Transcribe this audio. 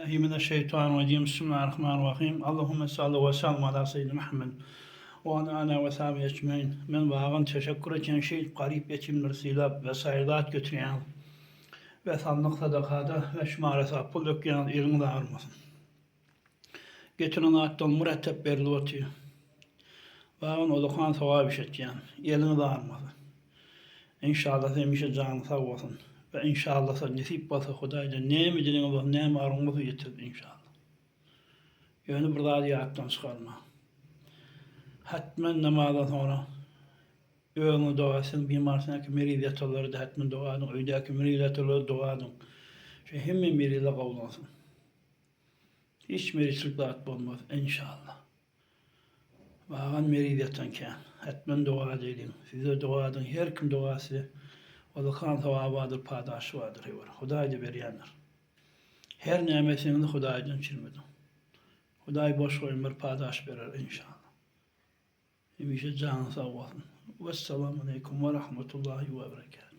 Euzubillahimineşşeytanirracim. Bismillahirrahmanirrahim. Allahümme salli ve sellem ala seyyidina Muhammed ve ala ve sahibi ecmaîn. Men bağın teşekkür eden şey garip yetimler silap ve sayırdat götüren ve sandık sadakada ve şımarasa pul döküyen elini de ağırmasın. Getiren aktan mürettep berli otuyor. Bağın olukan sevabı işetken elini de ağırmasın. İnşallah demişe canı sağ olsun. Ve inşallah sen nasip olsa Huday'da ne mi dilin Allah ne mi arınlığı getirdi inşallah. Yani burada diye akldan çıkarma. Hatmen namazdan sonra öğünü doğasın, bimarsındaki meridiyatları da hatmen doğadın, öydeki meridiyatları doğadın. Hemen meriyle kavlansın. Hiç meritlikle at olmaz inşallah. Bağın meridiyattanken hatmen dua edin. Size dua edin. Her kim duası Olukan sevabı vardır, paydaşı vardır. Huday'da veriyenler. Her nimetini de Huday'dan çirmedin. Huday boş koyun bir paydaş verir inşallah. İmişe canı sağ olsun. Vesselamu aleyküm ve rahmetullahi ve berekatuhu.